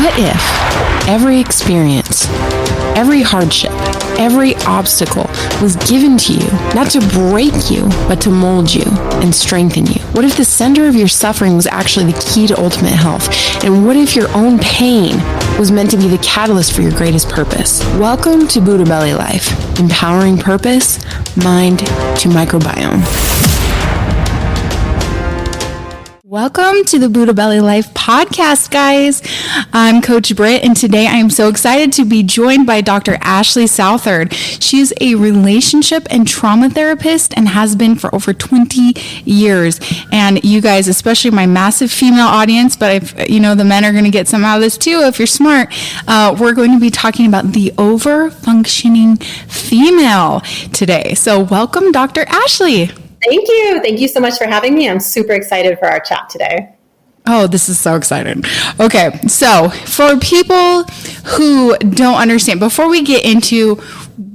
What if every experience, every hardship, every obstacle was given to you, not to break you, but to mold you and strengthen you? What if the center of your suffering was actually the key to ultimate health? And what if your own pain was meant to be the catalyst for your greatest purpose? Welcome to Buddha Belly Life, empowering purpose, mind to microbiome. Welcome to the Buddha Belly Life podcast, guys. I'm Coach Britt, and today I am so excited to be joined by Dr. Ashley Southard. She is a relationship and trauma therapist and has been for over 20 years. And you guys, especially my massive female audience, but if you know the men are going to get some out of this too if you're smart, we're going to be talking about the over-functioning female today. So welcome, Dr. Ashley. Thank you. Thank you so much for having me. I'm super excited for our chat today. Oh, this is so exciting. Okay, so for people who don't understand, before we get into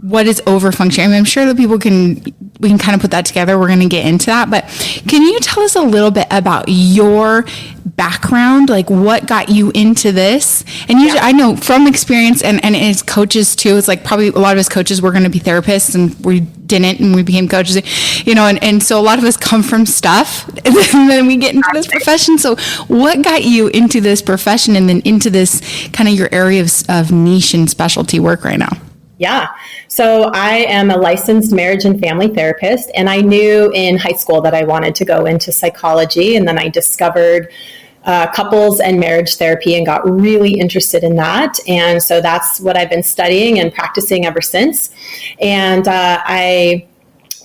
what is overfunctioning, I mean, I'm sure that we can kind of put that together. We're going to get into that, but can you tell us a little bit about your background, like what got you into this? And usually, I know from experience and as coaches too, it's like probably a lot of us coaches were going to be therapists and we didn't, and we became coaches, you know, and so a lot of us come from stuff and then we get into this profession. So what got you into this profession and then into this kind of your area of niche and specialty work right now? Yeah. So I am a licensed marriage and family therapist, and I knew in high school that I wanted to go into psychology, and then I discovered couples and marriage therapy and got really interested in that. And so that's what I've been studying and practicing ever since. And I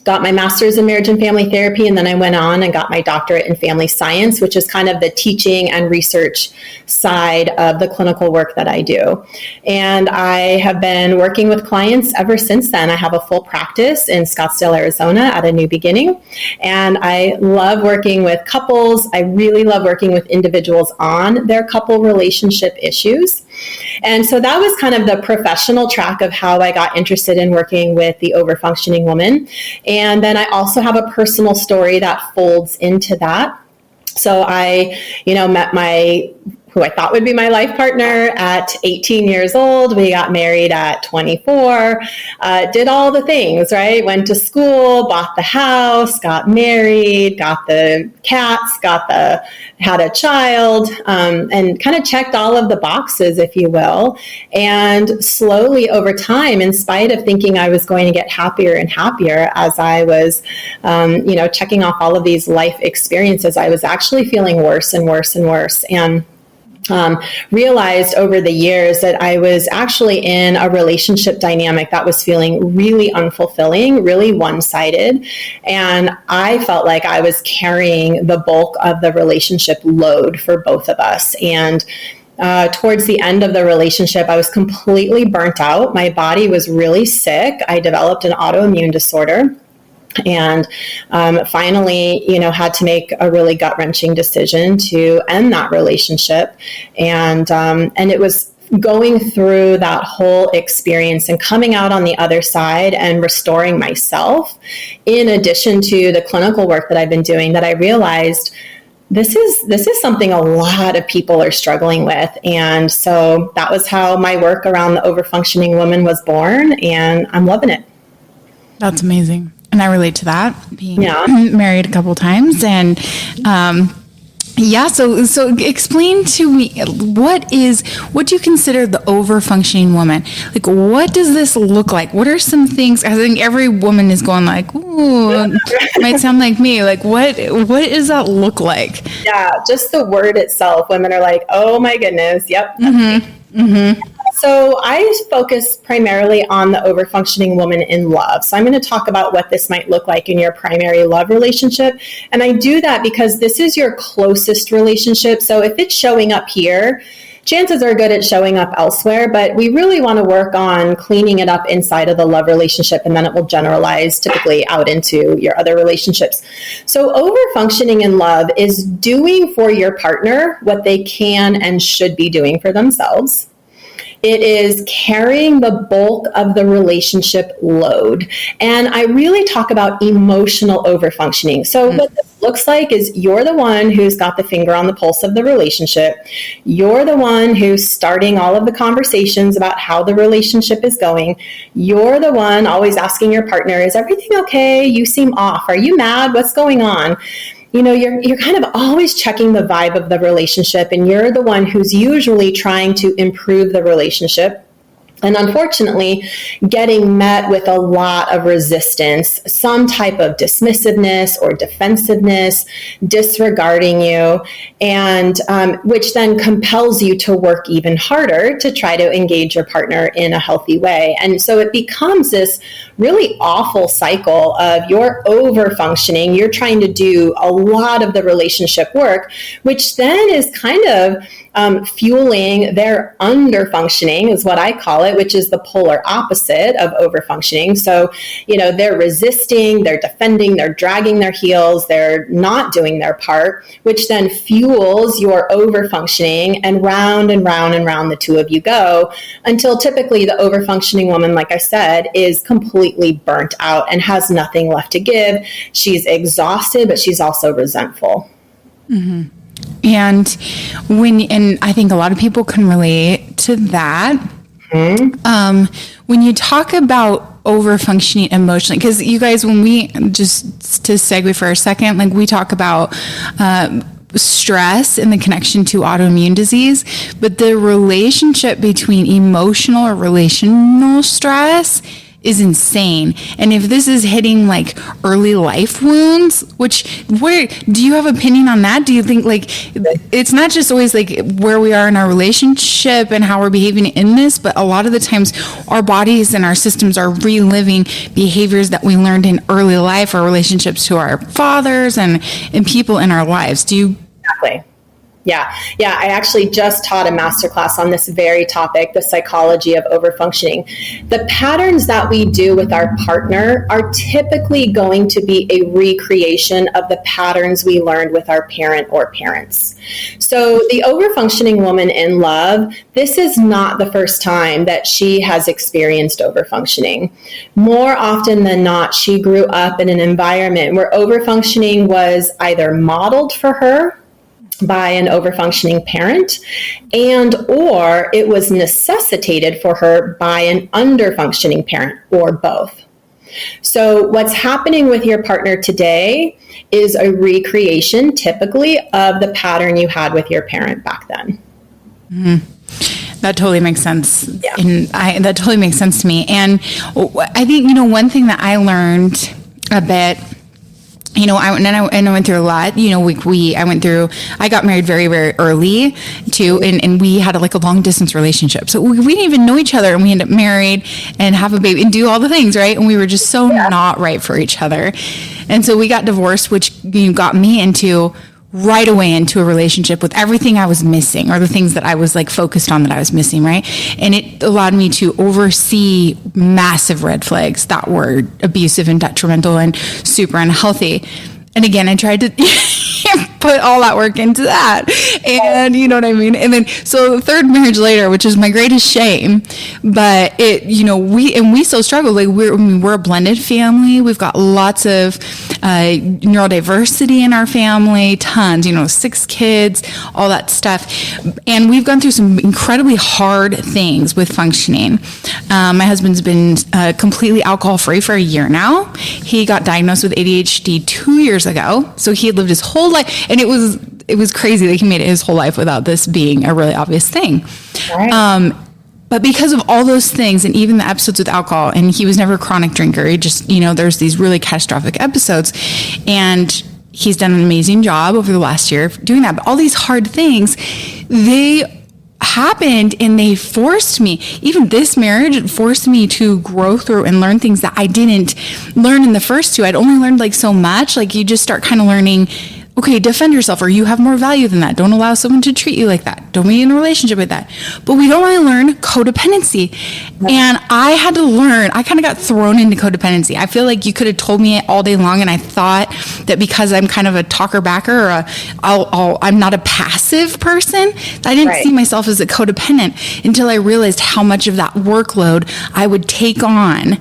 got my master's in marriage and family therapy, and then I went on and got my doctorate in family science, which is kind of the teaching and research side of the clinical work that I do. And I have been working with clients ever since then. I have a full practice in Scottsdale, Arizona at A New Beginning. And I love working with couples. I really love working with individuals on their couple relationship issues. And so that was kind of the professional track of how I got interested in working with the overfunctioning woman. And then I also have a personal story that folds into that. So I, met who I thought would be my life partner at 18 years old. We got married at 24, did all the things, right? Went to school, bought the house, got married, got the cats, had a child, and kind of checked all of the boxes, if you will. And slowly over time, in spite of thinking I was going to get happier and happier as I was, checking off all of these life experiences, I was actually feeling worse and worse and worse. And realized over the years that I was actually in a relationship dynamic that was feeling really unfulfilling, really one-sided. And I felt like I was carrying the bulk of the relationship load for both of us. And towards the end of the relationship, I was completely burnt out. My body was really sick. I developed an autoimmune disorder. And finally, had to make a really gut-wrenching decision to end that relationship. And it was going through that whole experience and coming out on the other side and restoring myself, in addition to the clinical work that I've been doing, that I realized this is something a lot of people are struggling with. And so that was how my work around the overfunctioning woman was born, and I'm loving it. That's amazing. And I relate to that, being married a couple of times. And so explain to me, what do you consider the over-functioning woman? Like, what does this look like? What are some things? I think every woman is going like, ooh, might sound like me. Like, what does that look like? Yeah, just the word itself. Women are like, oh my goodness. Yep. Mm-hmm. Mm-hmm. So I focus primarily on the overfunctioning woman in love. So I'm going to talk about what this might look like in your primary love relationship. And I do that because this is your closest relationship. So if it's showing up here, chances are good at showing up elsewhere, but we really want to work on cleaning it up inside of the love relationship, and then it will generalize typically out into your other relationships. So overfunctioning in love is doing for your partner what they can and should be doing for themselves. It is carrying the bulk of the relationship load. And I really talk about emotional overfunctioning. So what this looks like is you're the one who's got the finger on the pulse of the relationship. You're the one who's starting all of the conversations about how the relationship is going. You're the one always asking your partner, is everything okay? You seem off. Are you mad? What's going on? You're kind of always checking the vibe of the relationship, and you're the one who's usually trying to improve the relationship. And unfortunately, getting met with a lot of resistance, some type of dismissiveness or defensiveness, disregarding you, and which then compels you to work even harder to try to engage your partner in a healthy way. And so it becomes this really awful cycle of you're over-functioning, you're trying to do a lot of the relationship work, which then is kind of fueling their under-functioning, is what I call it, which is the polar opposite of over-functioning. So, they're resisting, they're defending, they're dragging their heels, they're not doing their part, which then fuels your over-functioning, and round and round and round the two of you go until typically the over-functioning woman, like I said, is completely burnt out and has nothing left to give. She's exhausted, but she's also resentful. Mm-hmm. And I think a lot of people can relate to that. Mm-hmm. When you talk about over-functioning emotionally, because you guys, when we, just to segue for a second, like we talk about stress and the connection to autoimmune disease, but the relationship between emotional or relational stress is insane. And if this is hitting like early life wounds, where do you have opinion on that? Do you think like it's not just always like where we are in our relationship and how we're behaving in this, but a lot of the times our bodies and our systems are reliving behaviors that we learned in early life, our relationships to our fathers and people in our lives. Do you? Exactly. Yeah. I actually just taught a masterclass on this very topic, the psychology of overfunctioning. The patterns that we do with our partner are typically going to be a recreation of the patterns we learned with our parent or parents. So the overfunctioning woman in love, this is not the first time that she has experienced overfunctioning. More often than not, she grew up in an environment where overfunctioning was either modeled for her by an overfunctioning parent, and or it was necessitated for her by an underfunctioning parent, or both. So what's happening with your partner today is a recreation typically of the pattern you had with your parent back then. Mm-hmm. That totally makes sense. Yeah. And that totally makes sense to me. And I think, one thing that I learned a bit, I went through a lot. I got married very, very early too, and we had a long distance relationship. So we didn't even know each other, and we ended up married and have a baby and do all the things, right? And we were just so not right for each other. And so we got divorced, which got me right away into a relationship with everything I was missing, or the things that I was focused on that I was missing, right? And it allowed me to oversee massive red flags that were abusive and detrimental and super unhealthy. And again, I tried to put all that work into that. And you know what I mean? And then, so the third marriage later, which is my greatest shame, but we still struggle. We're a blended family. We've got lots of neurodiversity in our family, tons, 6 kids, all that stuff. And we've gone through some incredibly hard things with functioning. My husband's been completely alcohol-free for a year now. He got diagnosed with ADHD 2 years ago. So he had lived his whole life, and it was crazy that he made it his whole life without this being a really obvious thing. Right. But because of all those things, and even the episodes with alcohol, and he was never a chronic drinker, he just, there's these really catastrophic episodes, and he's done an amazing job over the last year doing that. But all these hard things, they happened, and they forced me, even this marriage forced me to grow through and learn things that I didn't learn in the first two. I'd only learned so much. You just start kind of learning, okay, defend yourself, or you have more value than that. Don't allow someone to treat you like that. Don't be in a relationship with that. But we don't really learn codependency. Right. And I had to learn, I kind of got thrown into codependency. I feel like you could have told me it all day long, and I thought that because I'm kind of a talker backer, or I'm not a passive person, I didn't see myself as a codependent until I realized how much of that workload I would take on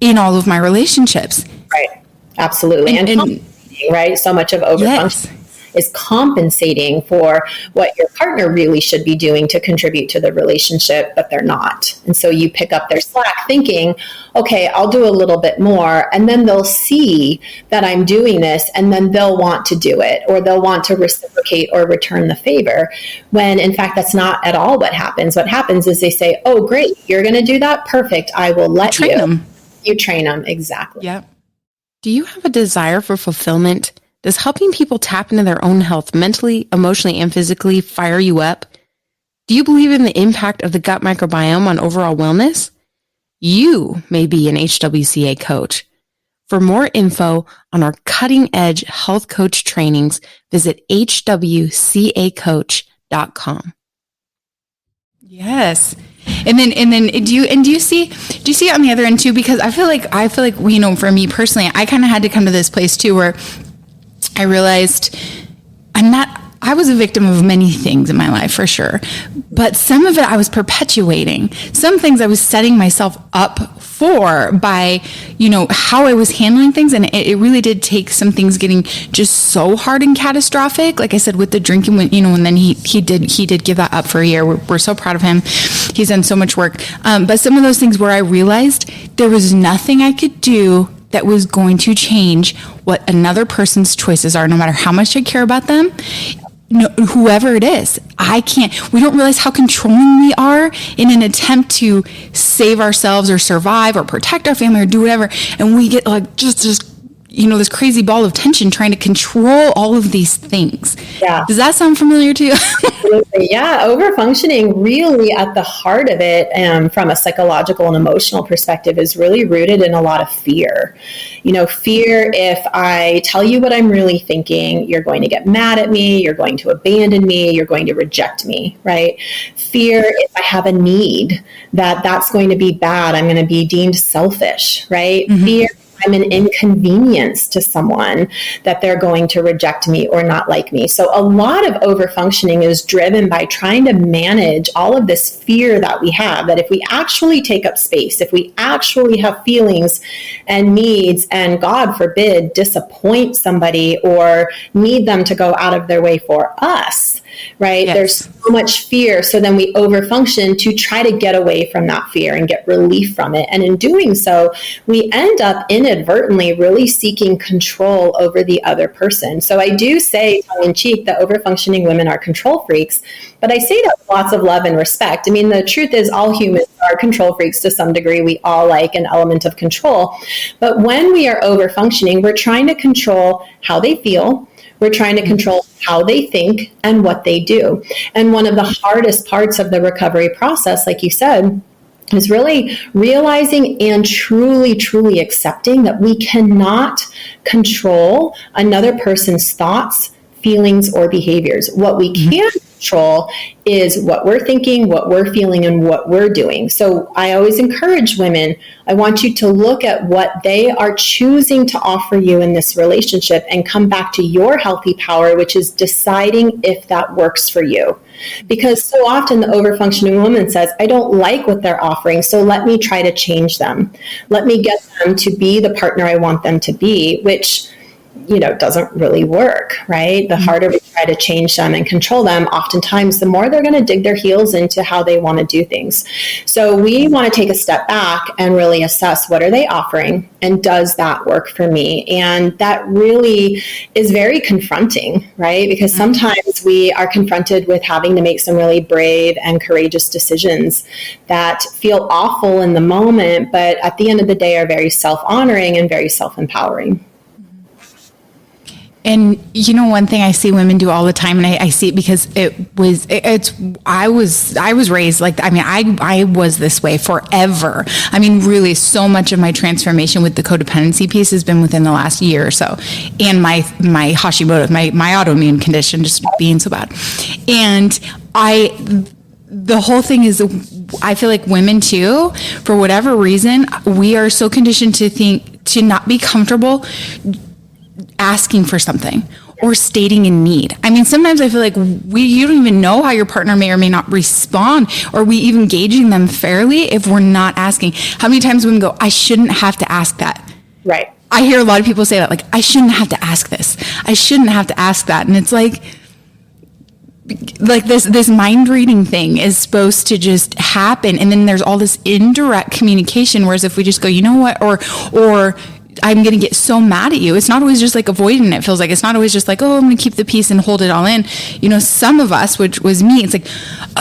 in all of my relationships. Right. Absolutely. And right? So much of overfunctioning is compensating for what your partner really should be doing to contribute to the relationship, but they're not. And so you pick up their slack thinking, okay, I'll do a little bit more. And then they'll see that I'm doing this, and then they'll want to do it, or they'll want to reciprocate or return the favor, when in fact, that's not at all what happens. What happens is they say, oh, great, you're going to do that? Perfect. I will let you. Train them. You train them. Exactly. Yep. Do you have a desire for fulfillment? Does helping people tap into their own health mentally, emotionally, and physically fire you up? Do you believe in the impact of the gut microbiome on overall wellness? You may be an HWCA coach. For more info on our cutting-edge health coach trainings, visit hwcacoach.com. Yes. And then do you see it on the other end too? Because I feel like, you know, for me personally, I kind of had to come to this place too, where I realized I was a victim of many things in my life for sure, but some of it I was perpetuating. Some things I was setting myself up for by, you know, how I was handling things. And it really did take some things getting just so hard and catastrophic. Like I said, with the drinking, when, you know, and then he did give that up for a year. We're so proud of him. He's done so much work. But some of those things where I realized there was nothing I could do that was going to change what another person's choices are, no matter how much I care about them. No, whoever it is, we don't realize how controlling we are in an attempt to save ourselves or survive or protect our family or do whatever. And we get like just, you know, this crazy ball of tension trying to control all of these things. Yeah. Does that sound familiar to you? Absolutely. Yeah. Overfunctioning really at the heart of it, from a psychological and emotional perspective, is really rooted in a lot of fear. You know, fear, if I tell you what I'm really thinking, you're going to get mad at me, you're going to abandon me, you're going to reject me, right? Fear, if I have a need, that's going to be bad, I'm going to be deemed selfish, right? Mm-hmm. Fear, I'm an inconvenience to someone, that they're going to reject me or not like me. So a lot of overfunctioning is driven by trying to manage all of this fear that we have, that if we actually take up space, if we actually have feelings and needs, and God forbid, disappoint somebody or need them to go out of their way for us, right? Yes. There's so much fear. So then we overfunction to try to get away from that fear and get relief from it. And in doing so, we end up inadvertently really seeking control over the other person. So I do say tongue in cheek that overfunctioning women are control freaks, but I say that with lots of love and respect. I mean, the truth is all humans are control freaks to some degree. We all like an element of control. But when we are overfunctioning, we're trying to control how they feel. We're trying to control how they think and what they do. And one of the hardest parts of the recovery process, like you said, is really realizing and truly accepting that we cannot control another person's thoughts, feelings, or behaviors. What we can control is what we're thinking, what we're feeling, and what we're doing. So I always encourage women, I want you to look at what they are choosing to offer you in this relationship and come back to your healthy power, which is deciding if that works for you. Because so often the overfunctioning woman says, I don't like what they're offering, so let me try to change them. Let me get them to be the partner I want them to be, which, you know, doesn't really work, right? The harder we try to change them and control them, oftentimes the more they're going to dig their heels into how they want to do things. So we want to take a step back and really assess, what are they offering, and does that work for me? And that really is very confronting, right? Because sometimes we are confronted with having to make some really brave and courageous decisions that feel awful in the moment, but at the end of the day are very self-honoring and very self-empowering. And you know, one thing I see women do all the time, and I see it because I was raised like, I mean, I was this way forever. I mean, really so much of my transformation with the codependency piece has been within the last year or so. And my Hashimoto, my autoimmune condition just being so bad. And the whole thing is, I feel like women too, for whatever reason, we are so conditioned to not be comfortable asking for something or stating a need. I mean, sometimes I feel like you don't even know how your partner may or may not respond, or we even gauging them fairly if we're not asking. How many times women go, I shouldn't have to ask that. Right. I hear a lot of people say that, like, I shouldn't have to ask this. I shouldn't have to ask that. And it's like this mind reading thing is supposed to just happen. And then there's all this indirect communication. Whereas if we just go, you know what, or I'm going to get so mad at you. It's not always just like avoiding it. Feels like it's not always just like, oh, I'm going to keep the peace and hold it all in. You know, some of us, which was me, it's like,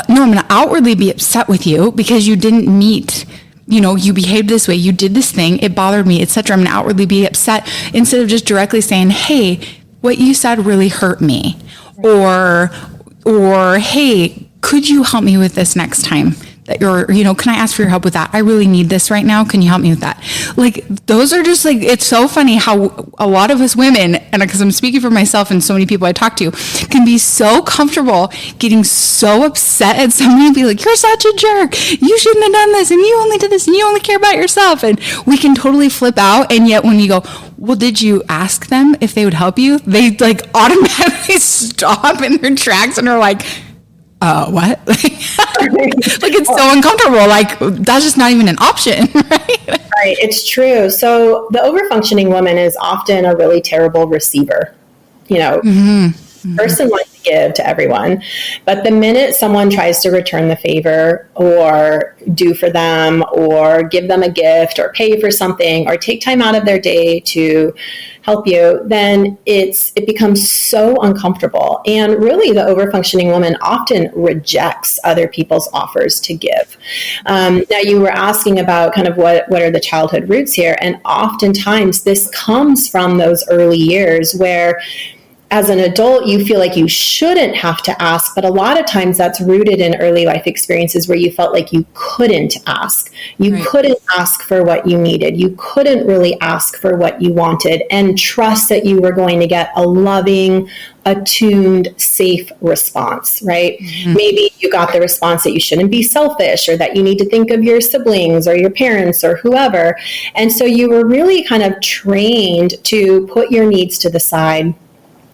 no, I'm going to outwardly be upset with you because you didn't meet, you know, you behaved this way, you did this thing, it bothered me, etc. I'm going to outwardly be upset instead of just directly saying, hey, what you said really hurt me. Or, hey, could you help me with this next time? That you're, you know, can I ask for your help with that? I really need this right now. Can you help me with that? Like, those are just like, it's so funny how a lot of us women, and because I'm speaking for myself and so many people I talk to, can be so comfortable getting so upset at somebody and be like, you're such a jerk. You shouldn't have done this. And you only did this and you only care about yourself. And we can totally flip out. And yet when you go, well, did you ask them if they would help you? They like automatically stop in their tracks and are like, what? Like, it's so uncomfortable. Like, that's just not even an option, right? Right. It's true. So the overfunctioning woman is often a really terrible receiver. You know, person wants to give to everyone, but the minute someone tries to return the favor or do for them or give them a gift or pay for something or take time out of their day to help you, then it becomes so uncomfortable. And really, the overfunctioning woman often rejects other people's offers to give. Now, you were asking about kind of what are the childhood roots here, and oftentimes this comes from those early years where, as an adult, you feel like you shouldn't have to ask, but a lot of times that's rooted in early life experiences where you felt like you couldn't ask. You couldn't ask for what you needed. You couldn't really ask for what you wanted and trust that you were going to get a loving, attuned, safe response, right? Maybe you got the response that you shouldn't be selfish or that you need to think of your siblings or your parents or whoever. And so you were really kind of trained to put your needs to the side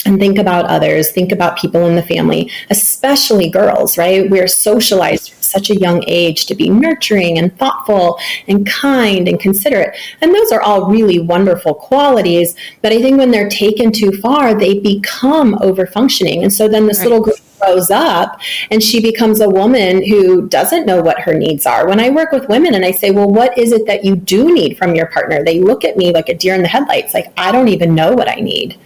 and think about others, think about people in the family, especially girls, right? We're socialized from such a young age to be nurturing and thoughtful and kind and considerate. And those are all really wonderful qualities. But I think when they're taken too far, they become overfunctioning. And so then this little girl grows up and she becomes a woman who doesn't know what her needs are. When I work with women and I say, well, what is it that you do need from your partner? They look at me like a deer in the headlights, like, I don't even know what I need.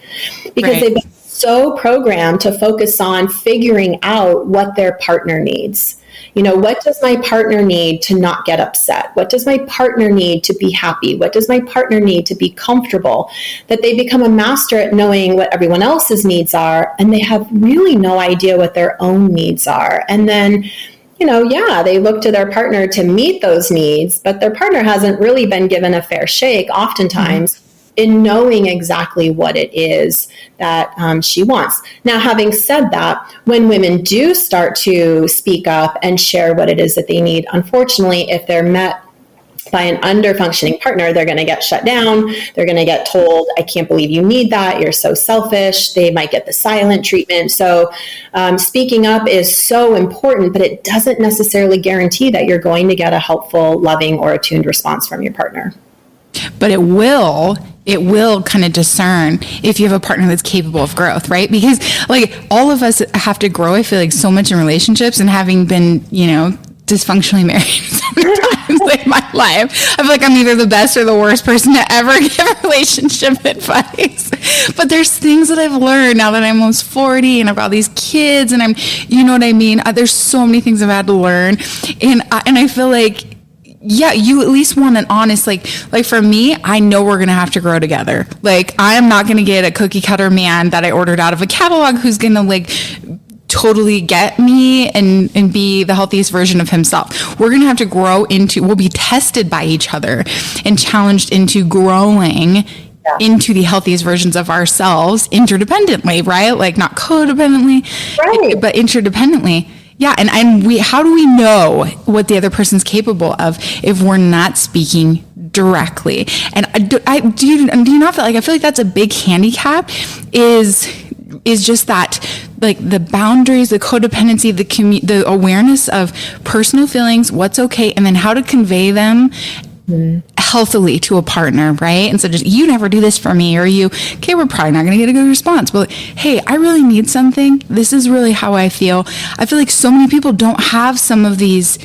Because they've been so programmed to focus on figuring out what their partner needs. You know, what does my partner need to not get upset? What does my partner need to be happy? What does my partner need to be comfortable? That they become a master at knowing what everyone else's needs are, and they have really no idea what their own needs are. And then, you know, they look to their partner to meet those needs, but their partner hasn't really been given a fair shake oftentimes in knowing exactly what it is that she wants. Now, having said that, when women do start to speak up and share what it is that they need, unfortunately, if they're met by an under-functioning partner, they're going to get shut down. They're going to get told, I can't believe you need that. You're so selfish. They might get the silent treatment. So speaking up is so important, but it doesn't necessarily guarantee that you're going to get a helpful, loving, or attuned response from your partner. But it will kind of discern if you have a partner that's capable of growth, right? Because like all of us have to grow, I feel like, so much in relationships, and having been, you know, dysfunctionally married sometimes in my life, I feel like I'm either the best or the worst person to ever give relationship advice. But there's things that I've learned now that I'm almost 40 and I've got these kids and I'm, you know what I mean? There's so many things I've had to learn. And I feel like, yeah, you at least want an honest, like for me, I know we're going to have to grow together. Like, I am not going to get a cookie cutter man that I ordered out of a catalog who's going to like totally get me and be the healthiest version of himself. We're going to have to grow into, we'll be tested by each other and challenged into growing into the healthiest versions of ourselves interdependently, right? Like not codependently, but interdependently. Yeah, and how do we know what the other person's capable of if we're not speaking directly? And do you not feel like, I feel like that's a big handicap is just that, like the boundaries, the codependency, the awareness of personal feelings, what's okay, and then how to convey them healthily to a partner, right? And so just, you never do this for me, or okay, we're probably not going to get a good response. But hey, I really need something. This is really how I feel. I feel like so many people don't have some of these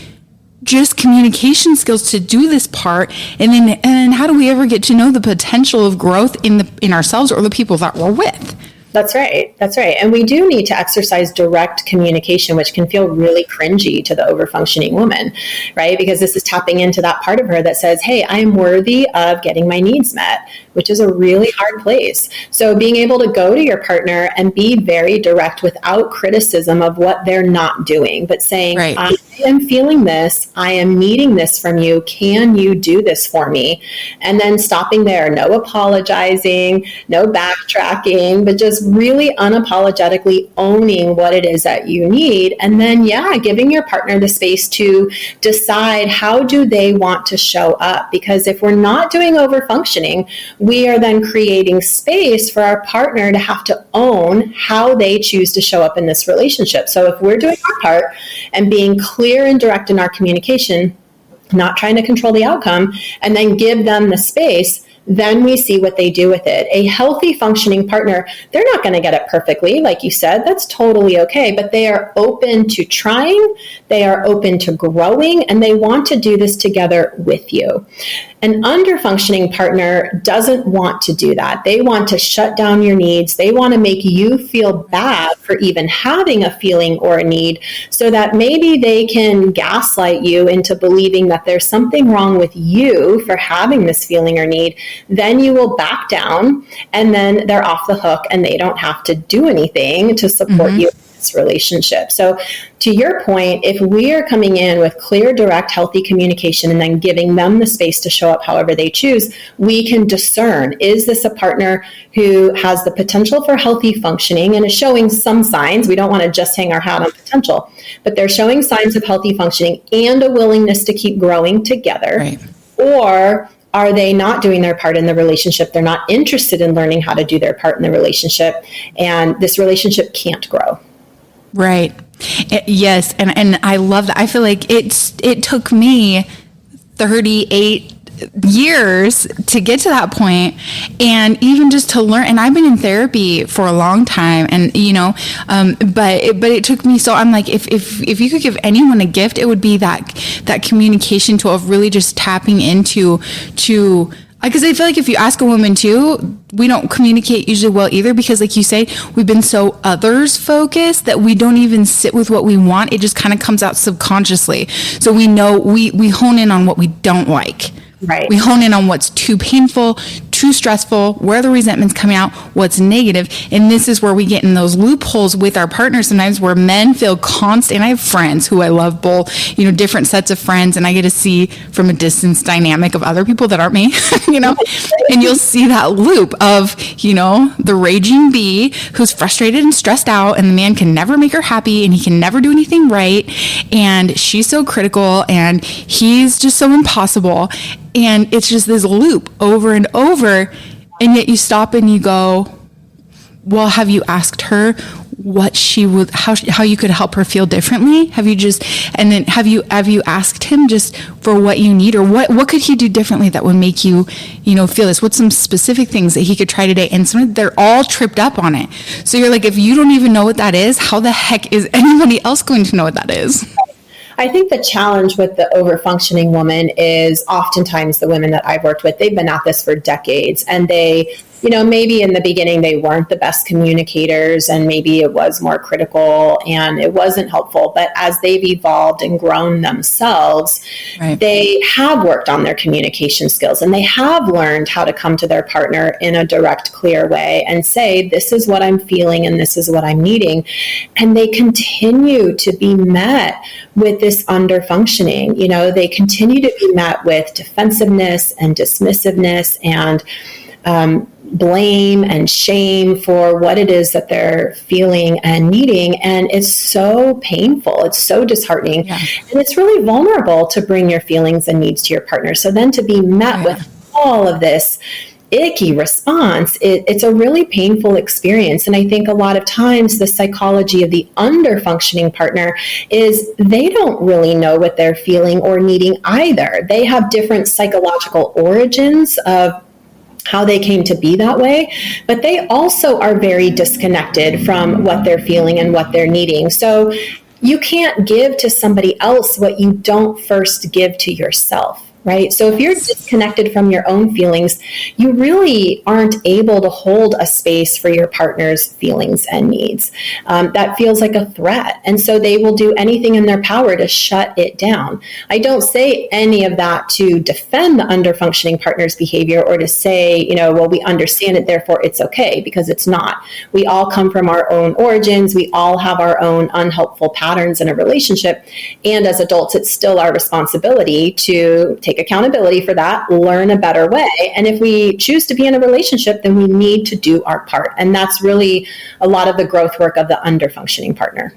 just communication skills to do this part. And then how do we ever get to know the potential of growth in ourselves or the people that we're with? That's right. That's right. And we do need to exercise direct communication, which can feel really cringy to the overfunctioning woman, right? Because this is tapping into that part of her that says, hey, I am worthy of getting my needs met, which is a really hard place. So being able to go to your partner and be very direct without criticism of what they're not doing, but saying, right, I am feeling this, I am needing this from you, can you do this for me? And then stopping there, no apologizing, no backtracking, but just really unapologetically owning what it is that you need. And then, giving your partner the space to decide how do they want to show up. Because if we're not doing overfunctioning, we are then creating space for our partner to have to own how they choose to show up in this relationship. So if we're doing our part and being clear and direct in our communication, not trying to control the outcome, and then give them the space, then we see what they do with it. A healthy functioning partner, they're not going to get it perfectly. Like you said, that's totally okay, but they are open to trying, they are open to growing, and they want to do this together with you. An under-functioning partner doesn't want to do that. They want to shut down your needs. They want to make you feel bad for even having a feeling or a need, so that maybe they can gaslight you into believing that there's something wrong with you for having this feeling or need. Then you will back down, and then they're off the hook and they don't have to do anything to support you in this relationship. So to your point, if we are coming in with clear, direct, healthy communication and then giving them the space to show up however they choose, we can discern, is this a partner who has the potential for healthy functioning and is showing some signs? We don't want to just hang our hat on potential, but they're showing signs of healthy functioning and a willingness to keep growing together. Right. Or are they not doing their part in the relationship? They're not interested in learning how to do their part in the relationship, and this relationship can't grow. Right. Yes. And I love that. I feel like it took me 38 years to get to that point, and even just to learn. And I've been in therapy for a long time, and but it took me. So I'm like, if you could give anyone a gift, it would be that communication tool of really just tapping into because I feel like if you ask a woman too, we don't communicate usually well either, because like you say, we've been so others focused that we don't even sit with what we want. It just kind of comes out subconsciously. So we know we hone in on what we don't like. Right. We hone in on what's too painful, too stressful, where the resentment's coming out, what's negative. And this is where we get in those loopholes with our partners sometimes, where men feel constant. And I have friends who I love both, different sets of friends, and I get to see from a distance dynamic of other people that aren't me, and you'll see that loop of, the raging bee who's frustrated and stressed out, and the man can never make her happy, and he can never do anything right. And she's so critical, and he's just so impossible. And it's just this loop over and over. And yet you stop and you go, well, have you asked her what she would, how you could help her feel differently? Have you asked him just for what you need, or what could he do differently that would make you, feel this? What's some specific things that he could try today? And sometimes they're all tripped up on it. So you're like, if you don't even know what that is, how the heck is anybody else going to know what that is? I think the challenge with the overfunctioning woman is oftentimes the women that I've worked with, they've been at this for decades, and they, maybe in the beginning they weren't the best communicators, and maybe it was more critical and it wasn't helpful. But as they've evolved and grown themselves, right, they have worked on their communication skills, and they have learned how to come to their partner in a direct, clear way and say, this is what I'm feeling and this is what I'm needing. And they continue to be met with this under-functioning. They continue to be met with defensiveness and dismissiveness and blame and shame for what it is that they're feeling and needing. And it's so painful. It's so disheartening. Yeah. And it's really vulnerable to bring your feelings and needs to your partner. So then to be met with all of this icky response, it's a really painful experience. And I think a lot of times the psychology of the under-functioning partner is they don't really know what they're feeling or needing either. They have different psychological origins of how they came to be that way, but they also are very disconnected from what they're feeling and what they're needing. So you can't give to somebody else what you don't first give to yourself. Right? So if you're disconnected from your own feelings, you really aren't able to hold a space for your partner's feelings and needs. That feels like a threat. And so they will do anything in their power to shut it down. I don't say any of that to defend the under-functioning partner's behavior or to say, well, we understand it, therefore it's okay, because it's not. We all come from our own origins. We all have our own unhelpful patterns in a relationship. And as adults, it's still our responsibility to take accountability for that, learn a better way. And if we choose to be in a relationship, then we need to do our part. And that's really a lot of the growth work of the under-functioning partner.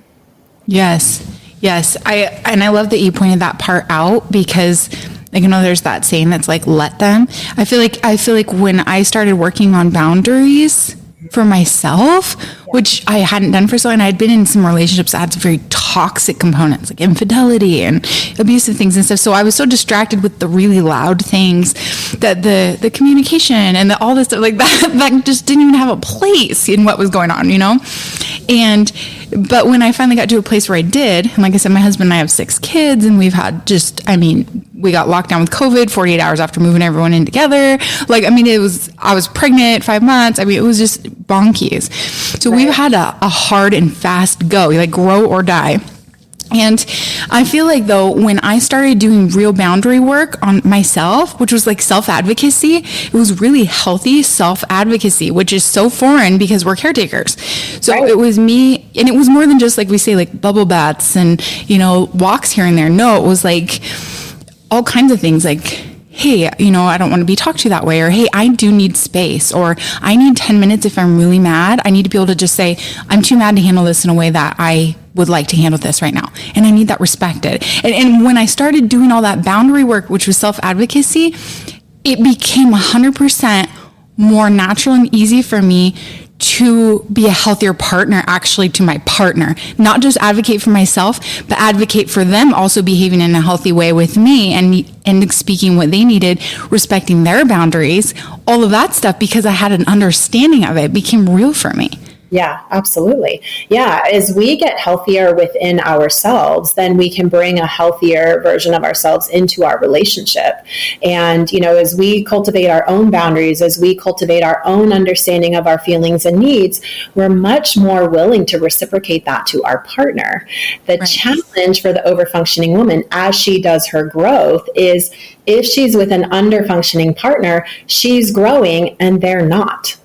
Yes. I love that you pointed that part out, because there's that saying that's like, let them. I feel like when I started working on boundaries for myself, which I hadn't done for so long, and I'd been in some relationships that had some very toxic components like infidelity and abusive things and stuff. So I was so distracted with the really loud things that the communication and all this stuff like that just didn't even have a place in what was going on, but when I finally got to a place where I did, and like I said, my husband and I have 6 kids, and we've had we got locked down with COVID 48 hours after moving everyone in together. I was pregnant 5 months. It was just bonkies. So we've had a hard and fast go, like grow or die. And I feel like, though, when I started doing real boundary work on myself, which was like self-advocacy, it was really healthy self-advocacy, which is so foreign because we're caretakers. So It was me, and it was more than just like we say, like bubble baths and, walks here and there. No, it was like all kinds of things like, hey, I don't want to be talked to that way, or hey, I do need space, or I need 10 minutes if I'm really mad. I need to be able to just say, I'm too mad to handle this in a way that I would like to handle this right now. And I need that respected. And when I started doing all that boundary work, which was self-advocacy, it became 100% more natural and easy for me to be a healthier partner, actually, to my partner. Not just advocate for myself, but advocate for them also behaving in a healthy way with me and speaking what they needed, respecting their boundaries, all of that stuff, because I had an understanding of it. It became real for me. Yeah, absolutely. Yeah, as we get healthier within ourselves, then we can bring a healthier version of ourselves into our relationship. And, as we cultivate our own boundaries, as we cultivate our own understanding of our feelings and needs, we're much more willing to reciprocate that to our partner. The challenge for the overfunctioning woman as she does her growth is if she's with an underfunctioning partner, she's growing and they're not.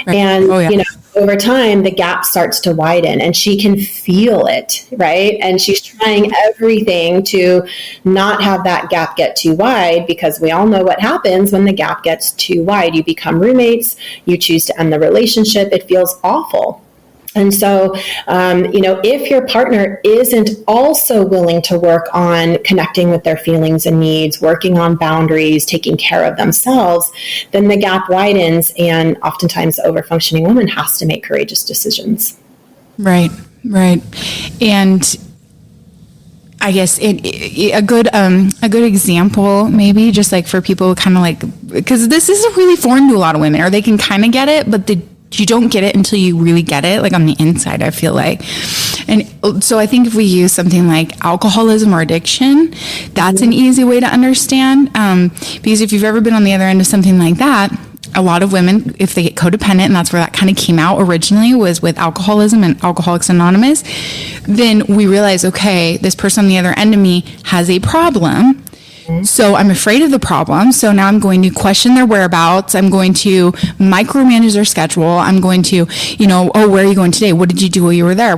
Right. And, over time, the gap starts to widen and she can feel it, right? And she's trying everything to not have that gap get too wide, because we all know what happens when the gap gets too wide. You become roommates, you choose to end the relationship, it feels awful. And so, if your partner isn't also willing to work on connecting with their feelings and needs, working on boundaries, taking care of themselves, then the gap widens, and oftentimes the overfunctioning woman has to make courageous decisions. Right. And I guess a good example, maybe just like for people kind of like, because this is really foreign to a lot of women, or they can kind of get it, but you don't get it until you really get it, like on the inside, I feel like. And so I think if we use something like alcoholism or addiction, that's an easy way to understand. Because if you've ever been on the other end of something like that, a lot of women, if they get codependent, and that's where that kind of came out originally, was with alcoholism and Alcoholics Anonymous, then we realize, okay, this person on the other end of me has a problem. So I'm afraid of the problem. So now I'm going to question their whereabouts. I'm going to micromanage their schedule. I'm going to, where are you going today? What did you do while you were there?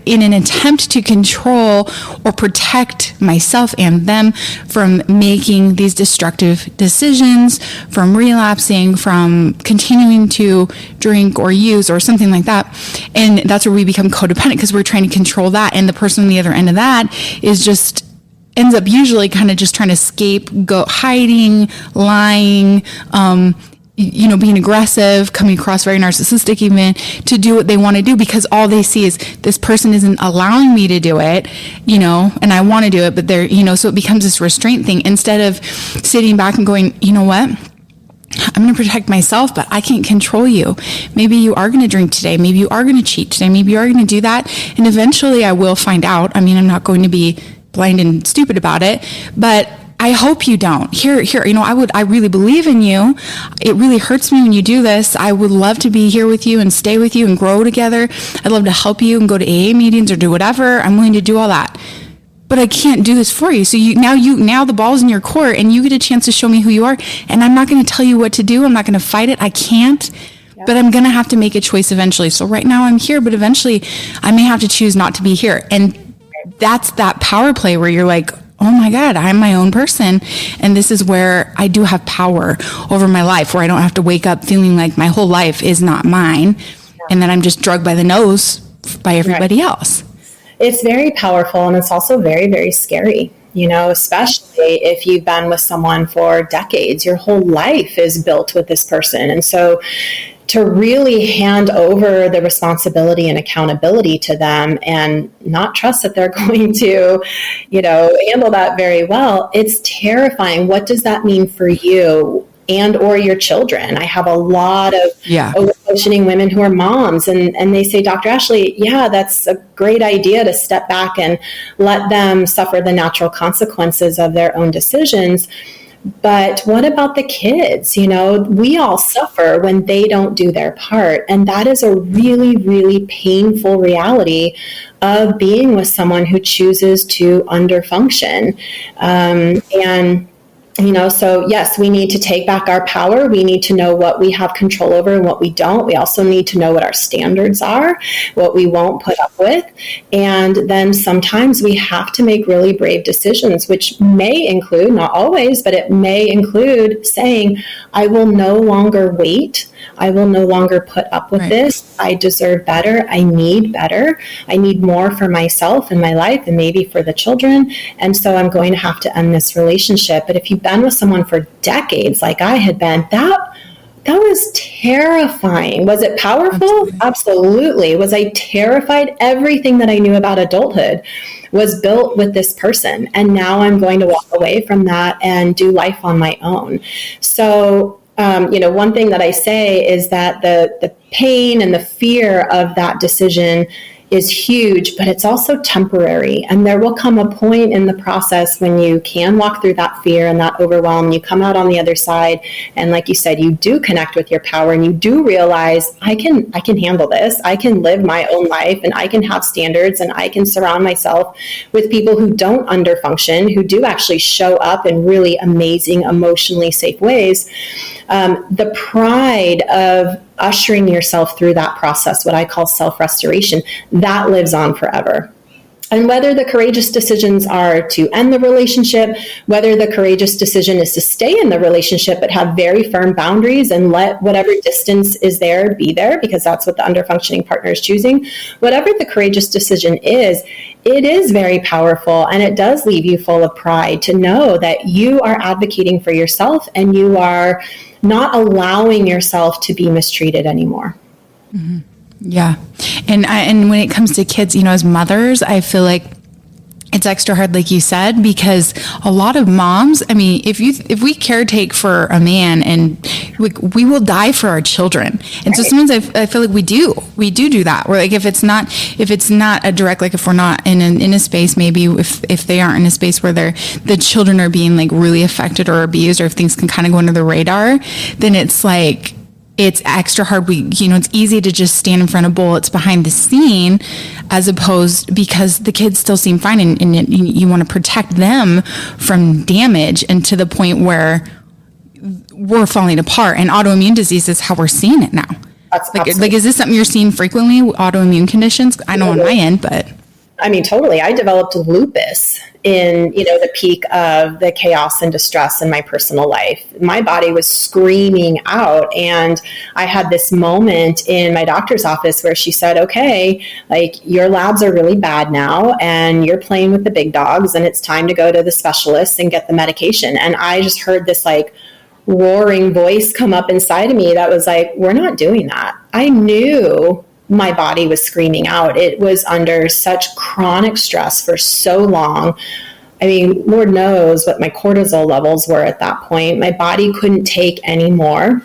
In an attempt to control or protect myself and them from making these destructive decisions, from relapsing, from continuing to drink or use or something like that. And that's where we become codependent, because we're trying to control that. And the person on the other end of that ends up usually kind of just trying to scapegoat, hiding, lying, being aggressive, coming across very narcissistic even, to do what they want to do, because all they see is this person isn't allowing me to do it, and I want to do it, but they're, so it becomes this restraint thing, instead of sitting back and going, you know what? I'm going to protect myself, but I can't control you. Maybe you are going to drink today. Maybe you are going to cheat today. Maybe you are going to do that. And eventually I will find out. I mean, I'm not going to be blind and stupid about it, but I hope you don't. Here, I really believe in you. It really hurts me when you do this. I would love to be here with you and stay with you and grow together. I'd love to help you and go to AA meetings or do whatever. I'm willing to do all that. But I can't do this for you. So now the ball's in your court and you get a chance to show me who you are. And I'm not going to tell you what to do. I'm not going to fight it. I can't. Yep. But I'm going to have to make a choice eventually. So right now I'm here, but eventually I may have to choose not to be here. And that's that power play where you're like, oh my God, I'm my own person. And this is where I do have power over my life, where I don't have to wake up feeling like my whole life is not mine. And then I'm just drugged by the nose by everybody else. It's very powerful, and it's also very, very scary, especially if you've been with someone for decades. Your whole life is built with this person. And so to really hand over the responsibility and accountability to them and not trust that they're going to, handle that very well, it's terrifying. What does that mean for you and or your children? I have a lot of over-functioning women who are moms, and they say, Dr. Ashley, that's a great idea to step back and let them suffer the natural consequences of their own decisions. But what about the kids? We all suffer when they don't do their part. And that is a really, really painful reality of being with someone who chooses to underfunction. So yes, we need to take back our power. We need to know what we have control over and what we don't. We also need to know what our standards are, what we won't put up with. And then sometimes we have to make really brave decisions, which may include, not always, but it may include saying, I will no longer wait. I will no longer put up with this. I deserve better. I need better. I need more for myself and my life and maybe for the children. And so I'm going to have to end this relationship. But if you've been with someone for decades, like I had been, that was terrifying. Was it powerful? Absolutely. Was I terrified? Everything that I knew about adulthood was built with this person. And now I'm going to walk away from that and do life on my own. So one thing that I say is that the pain and the fear of that decision is huge, but it's also temporary. And there will come a point in the process when you can walk through that fear and that overwhelm. You come out on the other side. And like you said, you do connect with your power and you do realize I can handle this. I can live my own life and I can have standards and I can surround myself with people who don't underfunction, who do actually show up in really amazing, emotionally safe ways. The pride of ushering yourself through that process, what I call self-restoration, that lives on forever. And whether the courageous decisions are to end the relationship, whether the courageous decision is to stay in the relationship but have very firm boundaries and let whatever distance is there be there, because that's what the underfunctioning partner is choosing, whatever the courageous decision is, it is very powerful, and it does leave you full of pride to know that you are advocating for yourself and you are not allowing yourself to be mistreated anymore. Mm-hmm. Yeah. And when it comes to kids, as mothers, I feel like it's extra hard, like you said, because a lot of moms, I mean, if we caretake for a man, and we will die for our children. And so sometimes I feel like we do that. Where like, if it's not a direct, like if we're not in a space, maybe if they aren't in a space where the children are being like really affected or abused, or if things can kind of go under the radar, then it's like, it's extra hard. It's easy to just stand in front of bullets behind the scene, as opposed, because the kids still seem fine, and you want to protect them from damage, and to the point where we're falling apart. And autoimmune disease is how we're seeing it now. Like, is this something you're seeing frequently? Autoimmune conditions? I know on my end, but. I mean, totally. I developed lupus in, the peak of the chaos and distress in my personal life. My body was screaming out. And I had this moment in my doctor's office where she said, okay, like your labs are really bad now and you're playing with the big dogs and it's time to go to the specialist and get the medication. And I just heard this like roaring voice come up inside of me that was like, we're not doing that. I knew my body was screaming out. It was under such chronic stress for so long. I mean, Lord knows what my cortisol levels were at that point. My body couldn't take any more.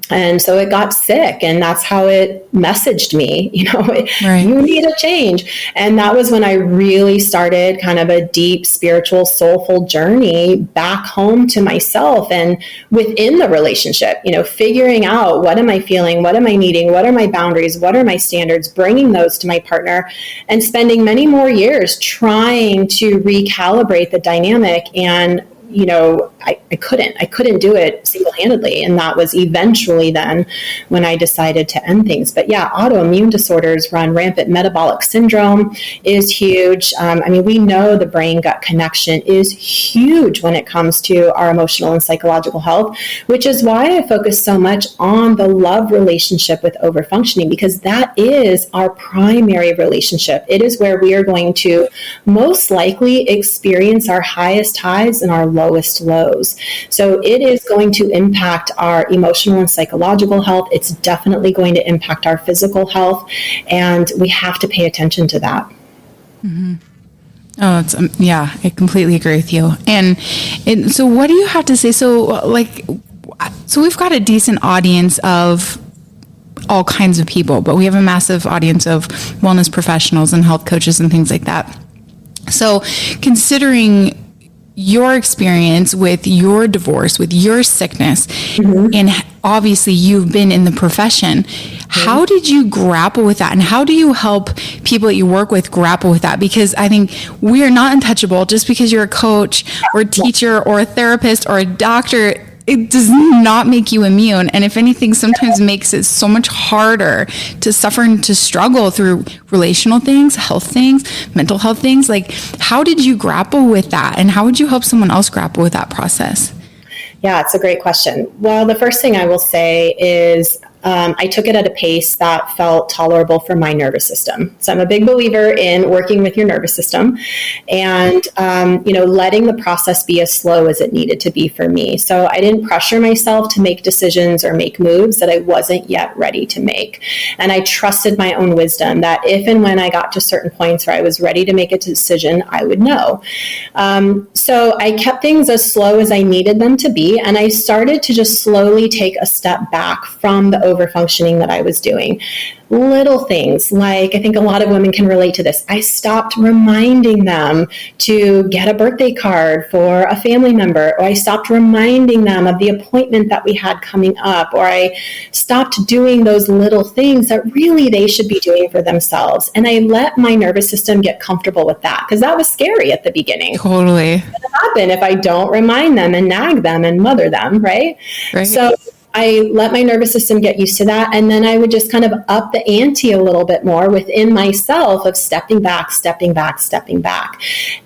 And so it got sick, and that's how it messaged me, right. You need a change. And that was when I really started kind of a deep spiritual, soulful journey back home to myself and within the relationship, figuring out, what am I feeling? What am I needing? What are my boundaries? What are my standards? Bringing those to my partner and spending many more years trying to recalibrate the dynamic. And I couldn't do it single-handedly. And that was eventually then when I decided to end things. But yeah, autoimmune disorders run rampant. Metabolic syndrome is huge. We know the brain-gut connection is huge when it comes to our emotional and psychological health, which is why I focus so much on the love relationship with overfunctioning, because that is our primary relationship. It is where we are going to most likely experience our highest highs and our lowest lows. So it is going to impact our emotional and psychological health. It's definitely going to impact our physical health, and we have to pay attention to that. Mm-hmm. Oh, I completely agree with you. And so what do you have to say? So we've got a decent audience of all kinds of people, but we have a massive audience of wellness professionals and health coaches and things like that. So considering your experience with your divorce, with your sickness, mm-hmm. and obviously you've been in the profession, how did you grapple with that? And how do you help people that you work with grapple with that? Because I think we are not untouchable. Just because you're a coach or a teacher or a therapist or a doctor, it does not make you immune. And if anything, sometimes makes it so much harder to suffer and to struggle through relational things, health things, mental health things. Like, how did you grapple with that? And how would you help someone else grapple with that process? Yeah, it's a great question. Well, the first thing I will say is I took it at a pace that felt tolerable for my nervous system. So I'm a big believer in working with your nervous system and, letting the process be as slow as it needed to be for me. So I didn't pressure myself to make decisions or make moves that I wasn't yet ready to make. And I trusted my own wisdom that if and when I got to certain points where I was ready to make a decision, I would know. So I kept things as slow as I needed them to be. And I started to just slowly take a step back from the overfunctioning that I was doing. Little things like, I think a lot of women can relate to this. I stopped reminding them to get a birthday card for a family member, or I stopped reminding them of the appointment that we had coming up, or I stopped doing those little things that really they should be doing for themselves. And I let my nervous system get comfortable with that, because that was scary at the beginning. Totally. What's going to happen if I don't remind them and nag them and mother them, right? So I let my nervous system get used to that. And then I would just kind of up the ante a little bit more within myself of stepping back.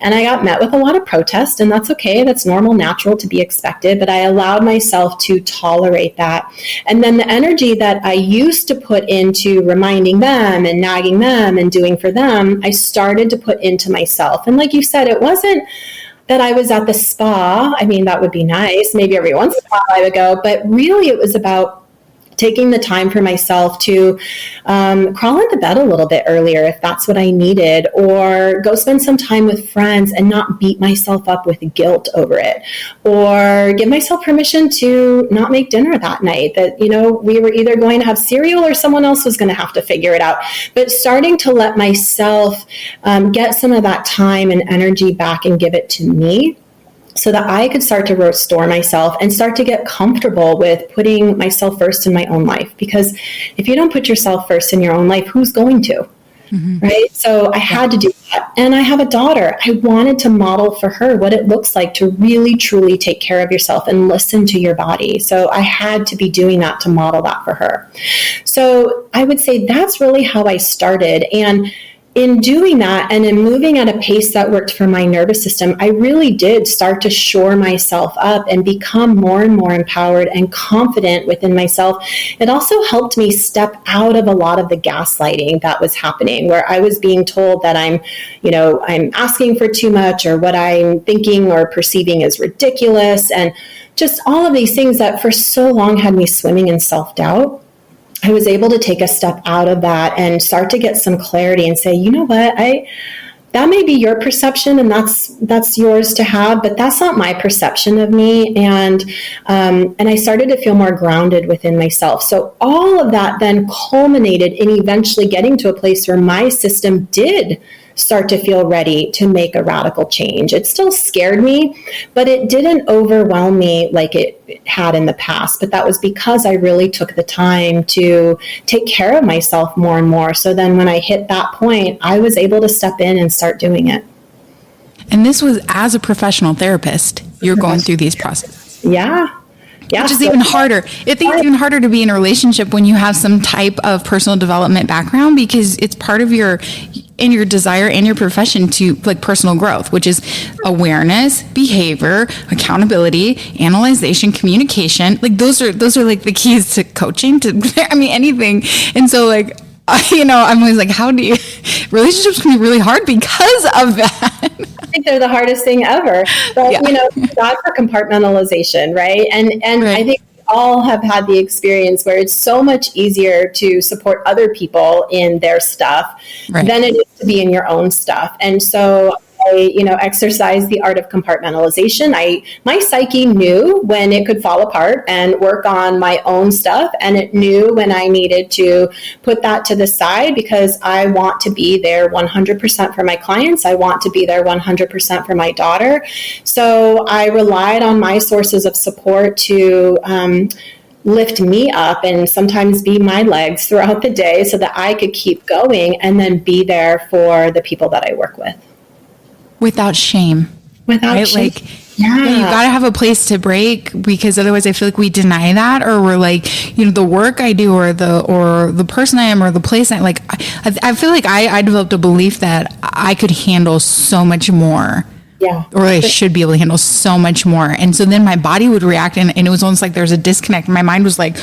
And I got met with a lot of protest, and that's okay. That's normal, natural, to be expected. But I allowed myself to tolerate that. And then the energy that I used to put into reminding them and nagging them and doing for them, I started to put into myself. And like you said, it wasn't that I was at the spa. I mean, that would be nice. Maybe every once in a while I would go. But really, it was about taking the time for myself to crawl into bed a little bit earlier if that's what I needed, or go spend some time with friends and not beat myself up with guilt over it, or give myself permission to not make dinner that night, that, we were either going to have cereal or someone else was going to have to figure it out. But starting to let myself get some of that time and energy back and give it to me, so that I could start to restore myself and start to get comfortable with putting myself first in my own life. Because if you don't put yourself first in your own life, who's going to? Mm-hmm. Right? So I had to do that. And I have a daughter. I wanted to model for her what it looks like to really, truly take care of yourself and listen to your body. So I had to be doing that to model that for her. So I would say that's really how I started. And in doing that and in moving at a pace that worked for my nervous system, I really did start to shore myself up and become more and more empowered and confident within myself. It also helped me step out of a lot of the gaslighting that was happening, where I was being told that I'm asking for too much, or what I'm thinking or perceiving is ridiculous, and just all of these things that for so long had me swimming in self-doubt. I was able to take a step out of that and start to get some clarity and say, you know what, that may be your perception and that's yours to have, but that's not my perception of me. And I started to feel more grounded within myself. So all of that then culminated in eventually getting to a place where my system did start to feel ready to make a radical change. It still scared me, but it didn't overwhelm me like it had in the past. But that was because I really took the time to take care of myself more and more. So then when I hit that point, I was able to step in and start doing it. And this was as a professional therapist, you're going through these processes. Yeah. Yeah, which is even harder. I think it's even harder to be in a relationship when you have some type of personal development background, because it's part of your desire and your profession to like personal growth, which is awareness, behavior, accountability, analyzation, communication. Like those are like the keys to coaching, anything. And so like, I'm always like, relationships can be really hard because of that. I think they're the hardest thing ever. But, God for compartmentalization, right? And right. I think we all have had the experience where it's so much easier to support other people in their stuff than it is to be in your own stuff. And so I, exercise the art of compartmentalization. My psyche knew when it could fall apart and work on my own stuff, and it knew when I needed to put that to the side, because I want to be there 100% for my clients. I want to be there 100% for my daughter. So I relied on my sources of support to lift me up and sometimes be my legs throughout the day so that I could keep going and then be there for the people that I work with. Without shame. Without shame. Like, you got to have a place to break, because otherwise I feel like we deny that, or we're like, the work I do, or the person I am, or the place I like. I feel like I developed a belief that I could handle so much more. Yeah. Or I should be able to handle so much more. And so then my body would react, and it was almost like there's a disconnect. My mind was like,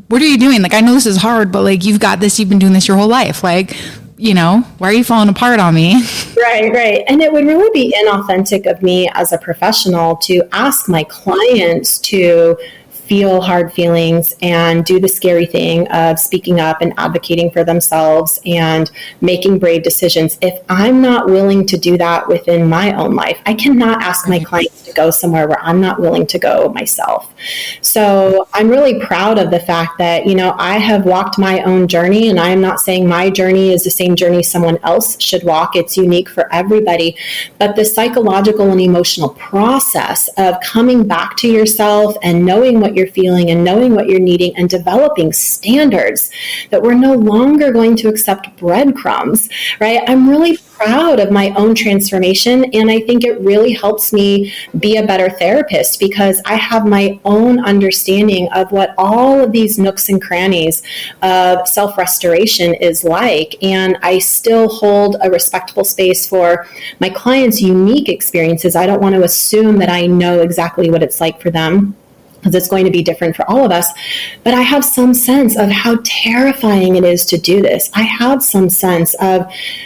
what are you doing? Like, I know this is hard, but like, you've got this, you've been doing this your whole life. Like, why are you falling apart on me? Right. And it would really be inauthentic of me as a professional to ask my clients to feel hard feelings and do the scary thing of speaking up and advocating for themselves and making brave decisions. If I'm not willing to do that within my own life, I cannot ask my clients to go somewhere where I'm not willing to go myself. So I'm really proud of the fact that, I have walked my own journey, and I am not saying my journey is the same journey someone else should walk. It's unique for everybody. But the psychological and emotional process of coming back to yourself and knowing what you're feeling and knowing what you're needing and developing standards that we're no longer going to accept breadcrumbs, right? I'm really proud of my own transformation, and I think it really helps me be a better therapist, because I have my own understanding of what all of these nooks and crannies of self-restoration is like, and I still hold a respectful space for my clients' unique experiences. I don't want to assume that I know exactly what it's like for them, because it's going to be different for all of us. But I have some sense of how terrifying it is to do this. I have some sense of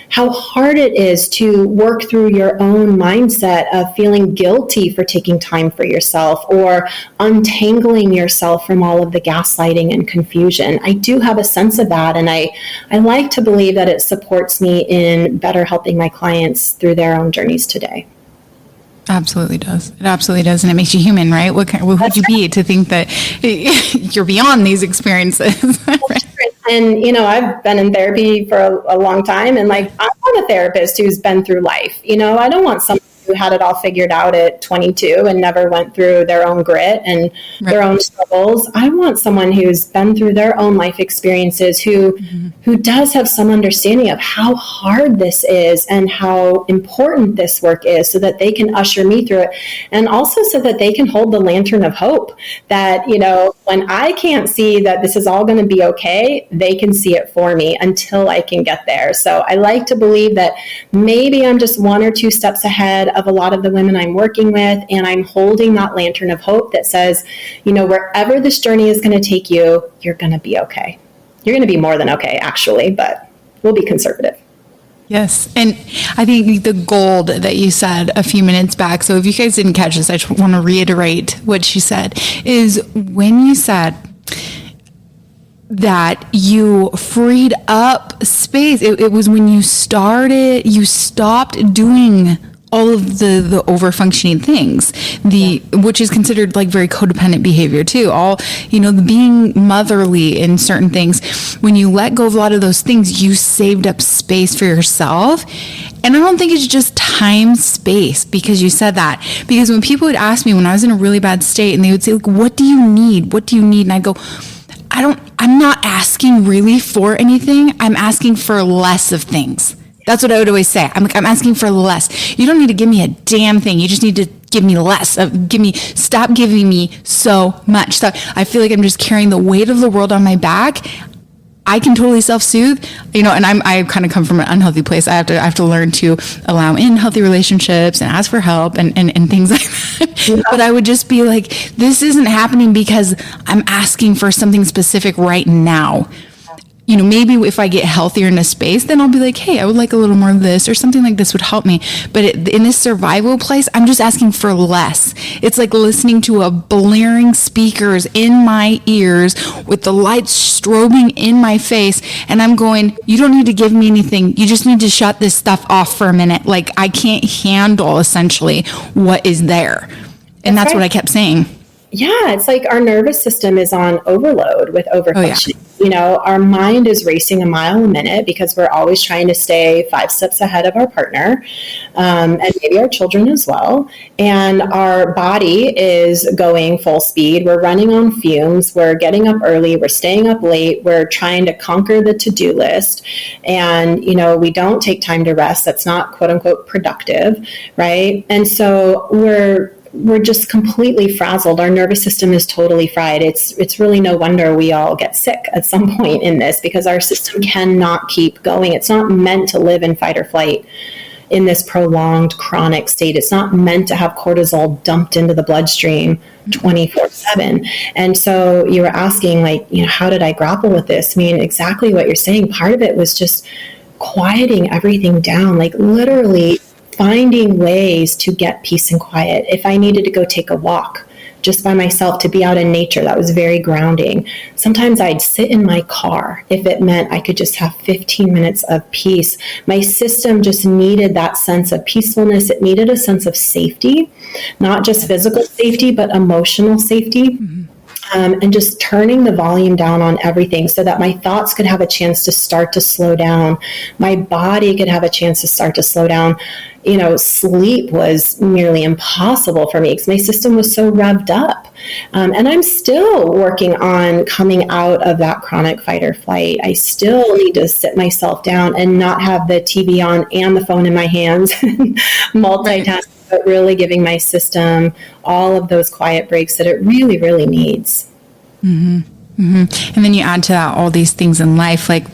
how hard it is to work through your own mindset of feeling guilty for taking time for yourself, or untangling yourself from all of the gaslighting and confusion. I do have a sense of that, and I like to believe that it supports me in better helping my clients through their own journeys today. Absolutely does. It absolutely does. And it makes you human, right? Who would you be to think that you're beyond these experiences? Right? And, I've been in therapy for a long time, and I want a therapist who's been through life. I don't want someone who had it all figured out at 22 and never went through their own grit and their own struggles. I want someone who's been through their own life experiences, who does have some understanding of how hard this is and how important this work is, so that they can usher me through it. And also so that they can hold the lantern of hope that, you know, when I can't see that this is all going to be okay, they can see it for me until I can get there. So I like to believe that maybe I'm just 1 or 2 steps ahead of a lot of the women I'm working with, and I'm holding that lantern of hope that says, you know, wherever this journey is going to take you, you're going to be okay. You're going to be more than okay, actually, but we'll be conservative. Yes. And I think the gold that you said a few minutes back, so if you guys didn't catch this, I just want to reiterate what she said, is when you said that you freed up space, it was when you stopped doing all of the over-functioning things, which is considered like very codependent behavior too. All, you know, being motherly in certain things. When you let go of a lot of those things, you saved up space for yourself. And I don't think it's just time, space, because you said that. Because when people would ask me when I was in a really bad state, and they would say, like, what do you need? What do you need? And I'd go, I'm not asking really for anything. I'm asking for less of things. That's what I would always say. I'm asking for less. You don't need to give me a damn thing. You just need to give me less. Stop giving me so much. So I feel like I'm just carrying the weight of the world on my back. I can totally self-soothe, you know, and I kind of come from an unhealthy place. I have to learn to allow in healthy relationships and ask for help and things like that. Yeah. But I would just be like, this isn't happening because I'm asking for something specific right now. You know, maybe if I get healthier in a space, then I'll be like, hey, I would like a little more of this, or something like this would help me. But in this survival place, I'm just asking for less. It's like listening to a blaring speakers in my ears with the lights strobing in my face. And I'm going, you don't need to give me anything. You just need to shut this stuff off for a minute. Like, I can't handle essentially what is there. And that's right. What I kept saying. Yeah, it's like our nervous system is on overload with overfunctioning. Oh, yeah. You know, our mind is racing a mile a minute because we're always trying to stay 5 steps ahead of our partner, and maybe our children as well. And our body is going full speed. We're running on fumes. We're getting up early. We're staying up late. We're trying to conquer the to-do list. And, you know, we don't take time to rest. That's not, quote unquote, productive, right? And so we're just completely frazzled. Our nervous system is totally fried. It's really no wonder we all get sick at some point in this, because our system cannot keep going. It's not meant to live in fight or flight in this prolonged chronic state. It's not meant to have cortisol dumped into the bloodstream 24/7. And so you were asking, like, you know, how did I grapple with this? I mean, exactly what you're saying. Part of it was just quieting everything down, like literally finding ways to get peace and quiet. If I needed to go take a walk just by myself, to be out in nature, that was very grounding. Sometimes I'd sit in my car if it meant I could just have 15 minutes of peace. My system just needed that sense of peacefulness. It needed a sense of safety, not just physical safety, but emotional safety. Mm-hmm. And just turning the volume down on everything so that my thoughts could have a chance to start to slow down. My body could have a chance to start to slow down. You know, sleep was nearly impossible for me because my system was so revved up. And I'm still working on coming out of that chronic fight or flight. I still need to sit myself down and not have the TV on and the phone in my hands, multitasking. But really giving my system all of those quiet breaks that it really, really needs. Mm-hmm. Mm-hmm. And then you add to that all these things in life, like,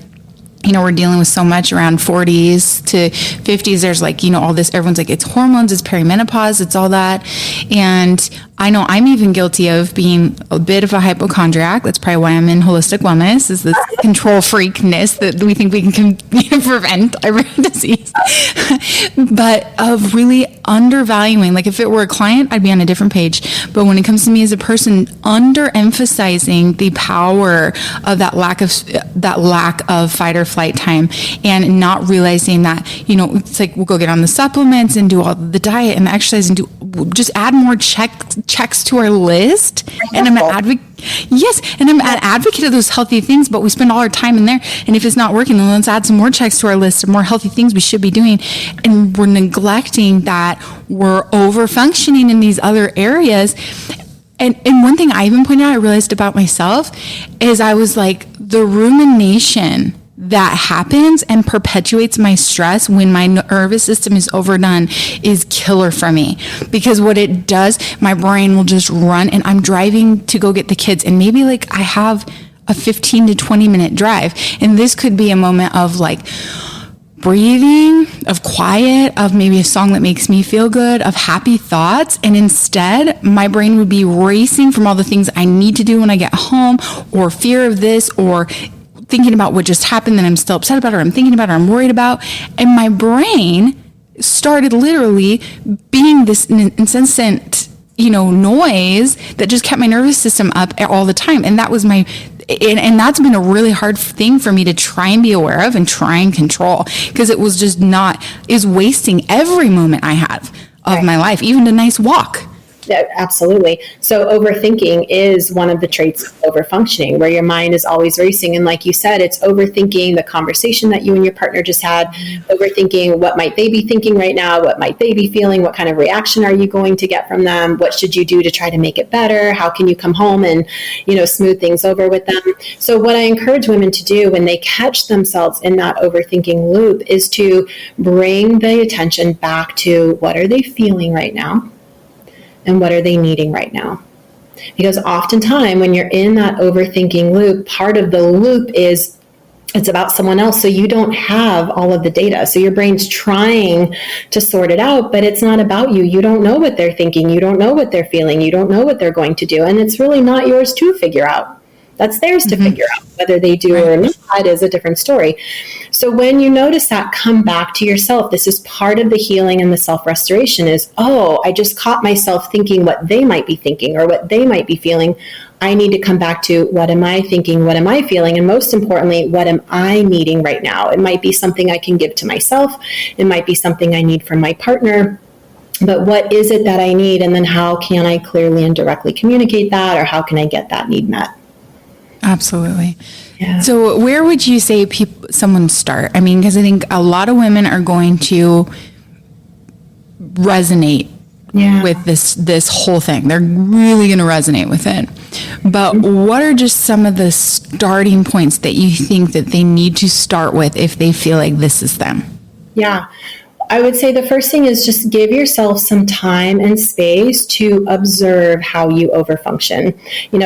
you know, we're dealing with so much around 40s to 50s. There's like, you know, all this, everyone's like, it's hormones, it's perimenopause, it's all that. And I know I'm even guilty of being a bit of a hypochondriac. That's probably why I'm in holistic wellness, is this control freakness that we think we can prevent every disease. But of really undervaluing, like if it were a client, I'd be on a different page. But when it comes to me as a person, underemphasizing the power of that lack of fight or flight time, and not realizing that, you know, it's like we'll go get on the supplements and do all the diet and the exercise and just add more checks to our list, and I'm an advocate. Yes, and I'm an advocate of those healthy things, but we spend all our time in there. And if it's not working, then let's add some more checks to our list of more healthy things we should be doing. And we're neglecting that we're over functioning in these other areas. And one thing I even pointed out, I realized about myself is I was like, the rumination that happens and perpetuates my stress when my nervous system is overdone is killer for me, because what it does, my brain will just run, and I'm driving to go get the kids, and maybe like I have a 15 to 20 minute drive, and this could be a moment of like breathing, of quiet, of maybe a song that makes me feel good, of happy thoughts. And instead my brain would be racing from all the things I need to do when I get home, or fear of this, or thinking about what just happened that I'm still upset about, or I'm thinking about, or I'm worried about. And my brain started literally being this incessant, noise that just kept my nervous system up all the time. And that was and that's been a really hard thing for me to try and be aware of and try and control, because it was just is wasting every moment I have of my life, even a nice walk. Yeah, absolutely. So overthinking is one of the traits of overfunctioning, where your mind is always racing. And like you said, it's overthinking the conversation that you and your partner just had, overthinking what might they be thinking right now, what might they be feeling, what kind of reaction are you going to get from them, what should you do to try to make it better, how can you come home and, smooth things over with them. So what I encourage women to do when they catch themselves in that overthinking loop is to bring the attention back to what are they feeling right now, and what are they needing right now? Because oftentimes when you're in that overthinking loop, part of the loop is it's about someone else. So you don't have all of the data. So your brain's trying to sort it out, but it's not about you. You don't know what they're thinking. You don't know what they're feeling. You don't know what they're going to do. And it's really not yours to figure out. That's theirs to figure out. Whether they do or not is a different story. So when you notice that, come back to yourself. This is part of the healing and the self-restoration is, I just caught myself thinking what they might be thinking or what they might be feeling. I need to come back to what am I thinking? What am I feeling? And most importantly, what am I needing right now? It might be something I can give to myself. It might be something I need from my partner. But what is it that I need? And then how can I clearly and directly communicate that? Or how can I get that need met? Absolutely. Yeah. So where would you say someone start? I mean, because I think a lot of women are going to resonate with this whole thing. They're really going to resonate with it. But what are just some of the starting points that you think that they need to start with if they feel like this is them? Yeah. I would say the first thing is just give yourself some time and space to observe how you overfunction.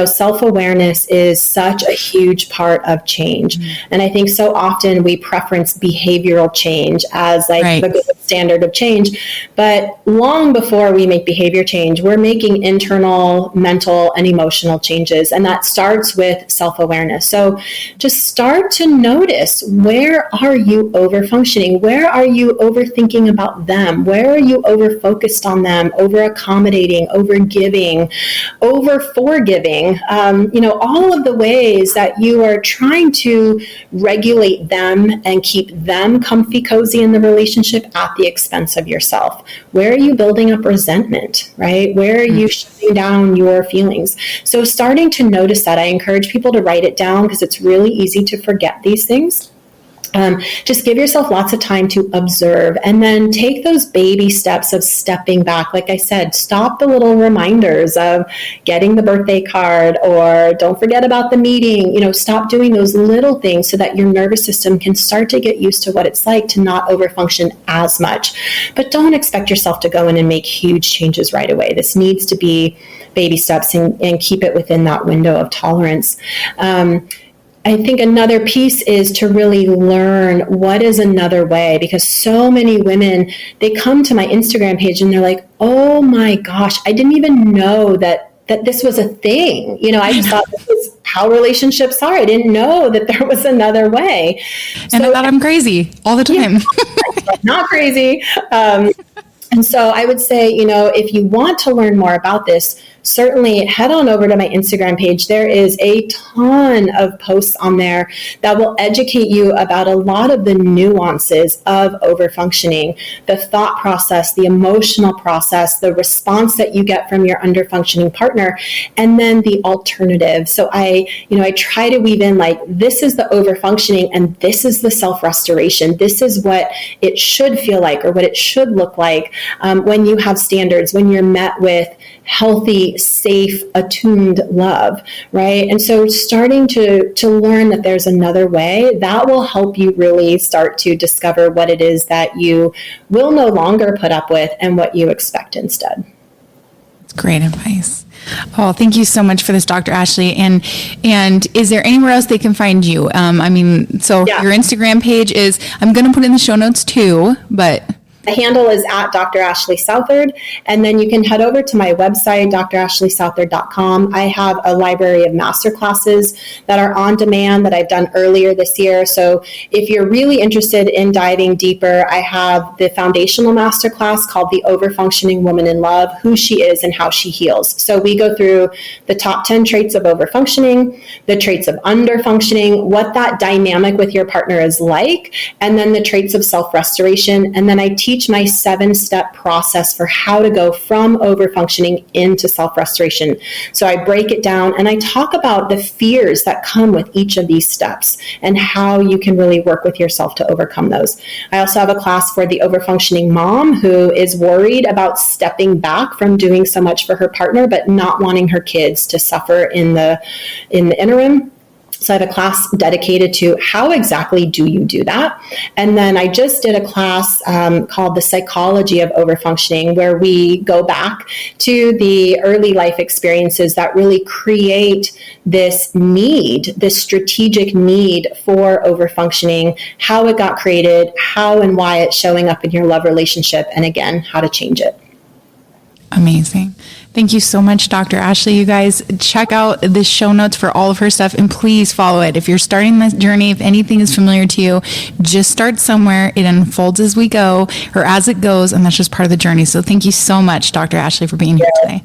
Self-awareness is such a huge part of change. And I think so often we preference behavioral change as the gold standard of change. But long before we make behavior change, we're making internal, mental, and emotional changes. And that starts with self-awareness. So just start to notice, where are you overfunctioning? Where are you overthinking about them? Where are you over focused on them, over accommodating, over giving, over forgiving? All of the ways that you are trying to regulate them and keep them comfy, cozy in the relationship at the expense of yourself. Where are you building up resentment, right? Where are you shutting down your feelings? So starting to notice that, I encourage people to write it down because it's really easy to forget these things. Just give yourself lots of time to observe and then take those baby steps of stepping back. Like I said, stop the little reminders of getting the birthday card or don't forget about the meeting. Stop doing those little things so that your nervous system can start to get used to what it's like to not overfunction as much. But don't expect yourself to go in and make huge changes right away. This needs to be baby steps and keep it within that window of tolerance. I think another piece is to really learn what is another way, because so many women, they come to my Instagram page and they're like, oh my gosh, I didn't even know that this was a thing. I just thought this is how relationships are. I didn't know that there was another way. And I thought I'm crazy all the time. Not crazy. And so I would say, if you want to learn more about this, certainly head on over to my Instagram page. There is a ton of posts on there that will educate you about a lot of the nuances of overfunctioning, the thought process, the emotional process, the response that you get from your underfunctioning partner, and then the alternative. So I try to weave in like, this is the overfunctioning and this is the self-restoration. This is what it should feel like, or what it should look like when you have standards, when you're met with healthy, safe, attuned love, right? And so starting to learn that there's another way, that will help you really start to discover what it is that you will no longer put up with and what you expect instead. That's great advice. Oh, thank you so much for this, Dr. Ashley. And is there anywhere else they can find you? Your Instagram page is, I'm going to put it in the show notes too, but... The handle is at Dr. Ashley Southard, and then you can head over to my website, drashleysouthard.com. I have a library of masterclasses that are on demand that I've done earlier this year. So if you're really interested in diving deeper, I have the foundational masterclass called The Overfunctioning Woman in Love, Who She Is and How She Heals. So we go through the top 10 traits of overfunctioning, the traits of underfunctioning, what that dynamic with your partner is like, and then the traits of self-restoration. And then I teach my 7-step process for how to go from overfunctioning into self-restoration. So I break it down and I talk about the fears that come with each of these steps and how you can really work with yourself to overcome those. I also have a class for the overfunctioning mom who is worried about stepping back from doing so much for her partner, but not wanting her kids to suffer in the interim. So I have a class dedicated to how exactly do you do that? And then I just did a class called The Psychology of Overfunctioning, where we go back to the early life experiences that really create this need, this strategic need for overfunctioning, how it got created, how and why it's showing up in your love relationship, and again, how to change it. Amazing. Thank you so much, Dr. Ashley. You guys check out the show notes for all of her stuff and please follow it. If you're starting this journey, if anything is familiar to you, just start somewhere. It unfolds as we go or as it goes, and that's just part of the journey. So thank you so much, Dr. Ashley, for being here today.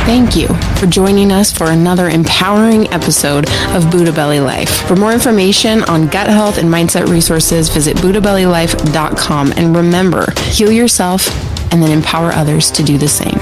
Thank you for joining us for another empowering episode of Buddha Belly Life. For more information on gut health and mindset resources, visit buddhabellylife.com. And remember, heal yourself and then empower others to do the same.